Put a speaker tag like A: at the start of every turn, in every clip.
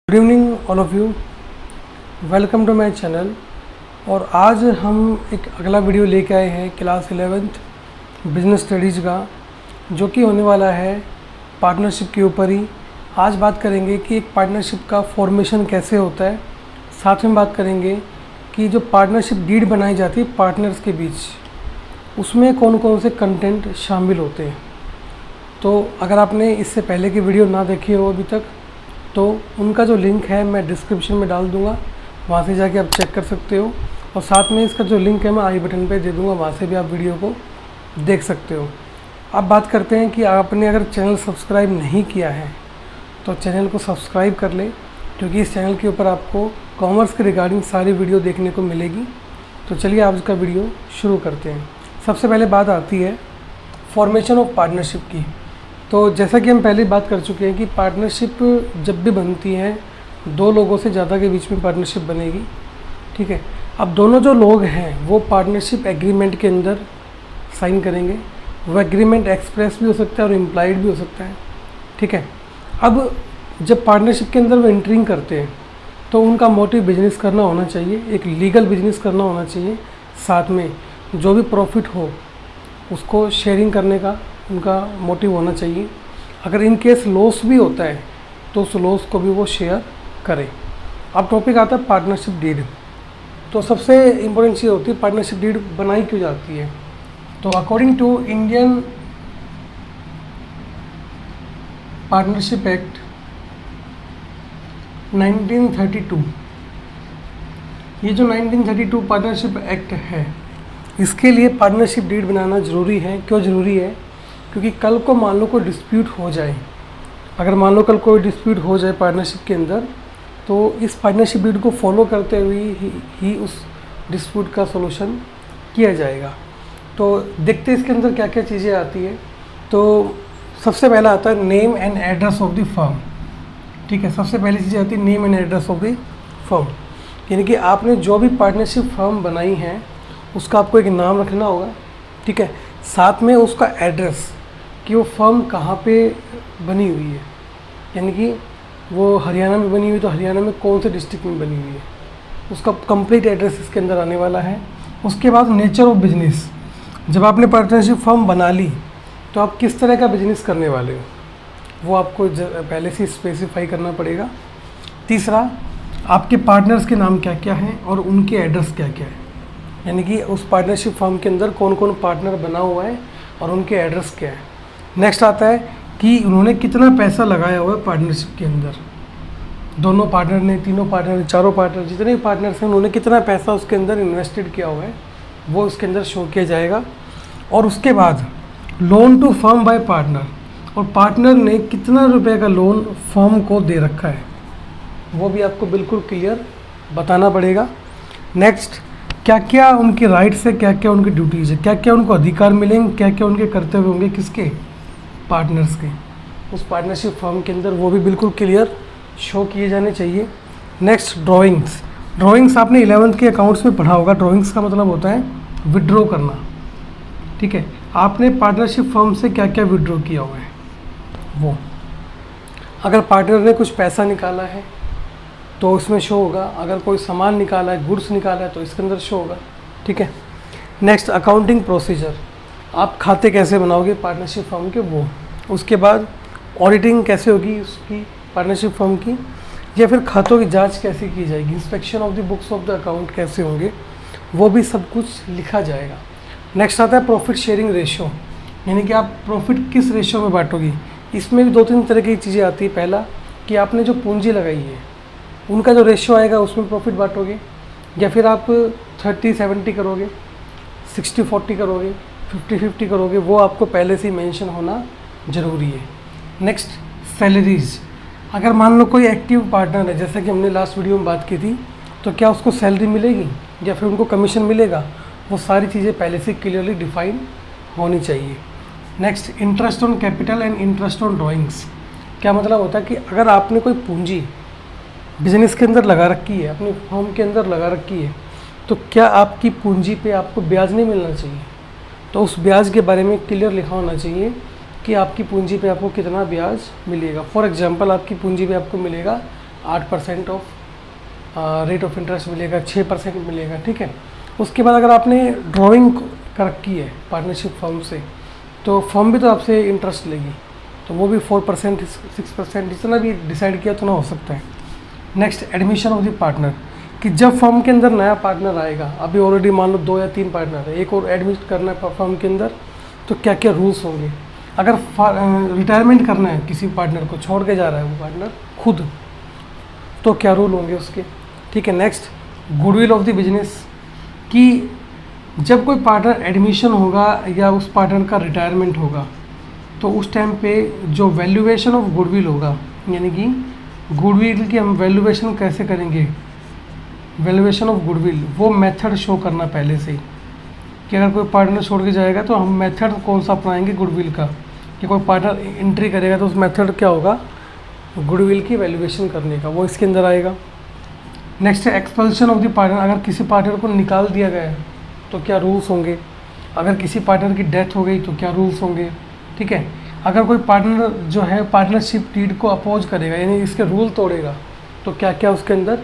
A: Good evening all of you, welcome to my channel. और आज हम एक अगला वीडियो लेके आए हैं क्लास 11th बिजनेस स्टडीज़ का, जो कि होने वाला है पार्टनरशिप के ऊपर ही। आज बात करेंगे कि एक पार्टनरशिप का फॉर्मेशन कैसे होता है, साथ में बात करेंगे कि जो पार्टनरशिप डीड बनाई जाती है पार्टनर्स के बीच, उसमें कौन कौन से कंटेंट शामिल होते हैं। तो अगर आपने इससे पहले की वीडियो ना देखी हो अभी तक, तो उनका जो लिंक है मैं डिस्क्रिप्शन में डाल दूंगा, वहाँ से जाके आप चेक कर सकते हो। और साथ में इसका जो लिंक है मैं आई बटन पे दे दूंगा, वहाँ से भी आप वीडियो को देख सकते हो। अब बात करते हैं कि आपने अगर चैनल सब्सक्राइब नहीं किया है तो चैनल को सब्सक्राइब कर ले, क्योंकि इस चैनल के ऊपर आपको कॉमर्स के रिगार्डिंग सारी वीडियो देखने को मिलेगी। तो चलिए आज का वीडियो शुरू करते हैं। सबसे पहले बात आती है फॉर्मेशन ऑफ पार्टनरशिप की। तो जैसा कि हम पहले बात कर चुके हैं कि पार्टनरशिप जब भी बनती है, दो लोगों से ज़्यादा के बीच में पार्टनरशिप बनेगी, ठीक है। अब दोनों जो लोग हैं वो पार्टनरशिप एग्रीमेंट के अंदर साइन करेंगे। वो एग्रीमेंट एक्सप्रेस भी हो सकता है और इम्प्लाइड भी हो सकता है, ठीक है। अब जब पार्टनरशिप के अंदर वो एंट्रिंग करते हैं तो उनका मोटिव बिजनेस करना होना चाहिए, एक लीगल बिजनेस करना होना चाहिए। साथ में जो भी प्रॉफिट हो उसको शेयरिंग करने का उनका मोटिव होना चाहिए। अगर इन केस लॉस भी होता है तो उस लॉस को भी वो शेयर करें। अब टॉपिक आता है पार्टनरशिप डीड। तो सबसे इम्पोर्टेंट चीज़ होती है पार्टनरशिप डीड बनाई क्यों जाती है। तो according to Indian Partnership Act 1932, ये जो 1932 पार्टनरशिप एक्ट है, इसके लिए पार्टनरशिप डीड बनाना ज़रूरी है। क्यों ज़रूरी है? क्योंकि कल को मान लो कोई डिस्प्यूट हो जाए, अगर मान लो कल कोई डिस्प्यूट हो जाए पार्टनरशिप के अंदर, तो इस पार्टनरशिप डीड को फॉलो करते हुए ही उस डिस्प्यूट का सॉल्यूशन किया जाएगा। तो देखते हैं इसके अंदर क्या क्या चीज़ें आती है। तो सबसे पहला आता है name and address of the firm, ठीक है। सबसे पहली चीज़ आती है name and address of the firm, यानी कि आपने जो भी पार्टनरशिप फर्म बनाई है उसका आपको एक नाम रखना होगा, ठीक है। साथ में उसका एड्रेस कि वो फर्म कहाँ पे बनी हुई है, यानी कि वो हरियाणा में बनी हुई तो हरियाणा में कौन से डिस्ट्रिक्ट में बनी हुई है, उसका कंप्लीट एड्रेस इसके अंदर आने वाला है। उसके बाद नेचर ऑफ बिजनेस, जब आपने पार्टनरशिप फर्म बना ली तो आप किस तरह का बिजनेस करने वाले हो वो आपको पहले से स्पेसिफाई करना पड़ेगा। तीसरा, आपके पार्टनर्स के नाम क्या क्या हैं और उनके एड्रेस क्या क्या है, यानी कि उस पार्टनरशिप फर्म के अंदर कौन कौन पार्टनर बना हुआ है और उनके एड्रेस क्या है। नेक्स्ट आता है कि उन्होंने कितना पैसा लगाया हुआ है पार्टनरशिप के अंदर, दोनों पार्टनर ने, तीनों पार्टनर ने, चारों पार्टनर, जितने भी पार्टनर्स हैं उन्होंने कितना पैसा उसके अंदर इन्वेस्टेड किया हुआ है वो उसके अंदर शो किया जाएगा। और उसके बाद loan to firm by partner, और पार्टनर ने कितना रुपए का लोन फर्म को दे रखा है वो भी आपको बिल्कुल क्लियर बताना पड़ेगा। नेक्स्ट, क्या क्या उनके राइट्स है, क्या क्या उनकी ड्यूटीज़ है, क्या क्या उनको अधिकार मिलेंगे, क्या क्या उनके कर्तव्य होंगे, किसके, पार्टनर्स के, उस पार्टनरशिप फर्म के अंदर, वो भी बिल्कुल क्लियर शो किए जाने चाहिए। Next, drawings. ड्राइंग्स आपने 11th के अकाउंट्स में पढ़ा होगा। ड्राइंग्स का मतलब होता है विड्रॉ करना, ठीक है। आपने पार्टनरशिप फर्म से क्या क्या विड्रॉ किया हुआ है वो, अगर पार्टनर ने कुछ पैसा निकाला है तो उसमें शो होगा, अगर कोई सामान निकाला है, गुड्स निकाला है तो इसके अंदर शो होगा, ठीक है। नेक्स्ट, अकाउंटिंग प्रोसीजर, आप खाते कैसे बनाओगे पार्टनरशिप फर्म के वो। उसके बाद ऑडिटिंग कैसे होगी उसकी पार्टनरशिप फर्म की, या फिर खातों की जांच कैसे की जाएगी, inspection of the books of the account कैसे होंगे, वो भी सब कुछ लिखा जाएगा। नेक्स्ट आता है प्रॉफिट शेयरिंग रेशो, यानी कि आप प्रॉफिट किस रेशो में बांटोगी। इसमें भी दो तीन तरह की चीज़ें आती है। पहला कि आपने जो पूंजी लगाई है उनका जो रेशो आएगा उसमें प्रॉफिट बांटोगे, या फिर आप 30-70 करोगे, 60-40 करोगे, 50-50 करोगे, वो आपको पहले से ही मेंशन होना ज़रूरी है। नेक्स्ट, सैलरीज़, अगर मान लो कोई एक्टिव पार्टनर है, जैसा कि हमने लास्ट वीडियो में बात की थी, तो क्या उसको सैलरी मिलेगी या फिर उनको कमीशन मिलेगा, वो सारी चीज़ें पहले से क्लियरली डिफाइन होनी चाहिए। Next, interest on capital and interest on drawings, क्या मतलब होता है कि अगर आपने कोई पूंजी बिजनेस के अंदर लगा रखी है, अपनी फर्म के अंदर लगा रखी है, तो क्या आपकी पूंजी पे आपको ब्याज नहीं मिलना चाहिए, तो उस ब्याज के बारे में क्लियर लिखा होना चाहिए कि आपकी पूंजी पे आपको कितना ब्याज मिलेगा। फॉर एग्जांपल, आपकी पूंजी पे आपको मिलेगा 8% ऑफ रेट ऑफ इंटरेस्ट मिलेगा, 6% मिलेगा, ठीक है। उसके बाद अगर आपने ड्राइंग कर रखी है पार्टनरशिप फर्म से, तो फर्म भी तो आपसे इंटरेस्ट लेगी, तो वो भी 4% 6% जितना भी डिसाइड किया उतना हो सकता है। Next, admission of the partner, कि जब फर्म के अंदर नया पार्टनर आएगा, अभी ऑलरेडी मान लो 2 या 3 पार्टनर है, एक और एडमिट करना है फर्म के अंदर, तो क्या क्या रूल्स होंगे। अगर रिटायरमेंट करना है, किसी पार्टनर को छोड़ के जा रहा है वो पार्टनर खुद, तो क्या रूल होंगे उसके, ठीक है। Next, goodwill of the business, कि जब कोई पार्टनर एडमिशन होगा या उस पार्टनर का रिटायरमेंट होगा, तो उस टाइम पे जो वैल्यूएशन ऑफ गुडविल होगा, यानी कि गुडविल की हम वैल्यूएशन कैसे करेंगे, वैल्यूएशन ऑफ गुडविल, वो मेथड शो करना पहले से ही, कि अगर कोई पार्टनर छोड़ के जाएगा तो हम मेथड कौन सा अपनाएंगे गुडविल का, कि कोई पार्टनर एंट्री करेगा तो उस मेथड क्या होगा गुडविल की वैल्यूएशन करने का, वो इसके अंदर आएगा। नेक्स्ट है एक्सपल्शन ऑफ द पार्टनर, अगर किसी पार्टनर को निकाल दिया गया है तो क्या रूल्स होंगे, अगर किसी पार्टनर की डेथ हो गई तो क्या रूल्स होंगे, ठीक है। अगर कोई पार्टनर जो है पार्टनरशिप डीड को अपोज करेगा, यानी इसके रूल तोड़ेगा, तो क्या क्या उसके अंदर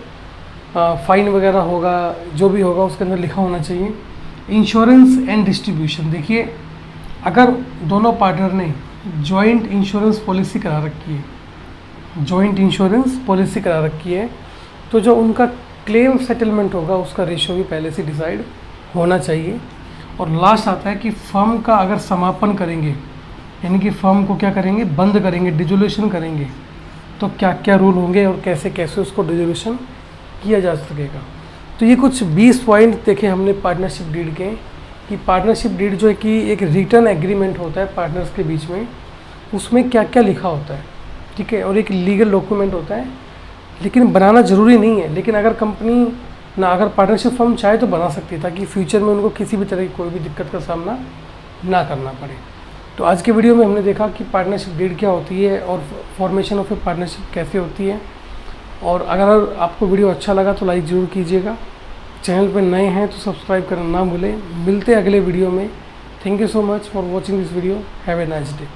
A: फाइन वगैरह होगा, जो भी होगा उसके अंदर लिखा होना चाहिए। इंश्योरेंस एंड डिस्ट्रीब्यूशन, देखिए अगर दोनों पार्टनर ने जॉइंट इंश्योरेंस पॉलिसी करा रखी है, जॉइंट इंश्योरेंस पॉलिसी करा रखी है, तो जो उनका क्लेम सेटलमेंट होगा उसका रेशियो भी पहले से डिसाइड होना चाहिए। और लास्ट आता है कि फर्म का अगर समापन करेंगे, यानी कि फर्म को क्या करेंगे, बंद करेंगे, डिजोल्यूशन करेंगे, तो क्या क्या रूल होंगे और कैसे कैसे उसको डिजोल्यूशन किया जा सकेगा। तो ये कुछ 20 पॉइंट देखे हमने पार्टनरशिप डीड के, कि पार्टनरशिप डीड जो है कि एक रिटर्न एग्रीमेंट होता है पार्टनर्स के बीच में, उसमें क्या क्या लिखा होता है, ठीक है, और एक लीगल डॉक्यूमेंट होता है, लेकिन बनाना ज़रूरी नहीं है। लेकिन अगर कंपनी ना, अगर पार्टनरशिप फर्म चाहे तो बना सकती है, ताकि फ्यूचर में उनको किसी भी तरह की कोई भी दिक्कत का सामना ना करना पड़े। तो आज के वीडियो में हमने देखा कि पार्टनरशिप डीड क्या होती है और फॉर्मेशन ऑफ ए पार्टनरशिप कैसे होती है। और अगर आपको वीडियो अच्छा लगा तो लाइक ज़रूर कीजिएगा, चैनल पर नए हैं तो सब्सक्राइब करना ना भूलें। मिलते हैं अगले वीडियो में। Thank you so much for watching this video. Have a nice day.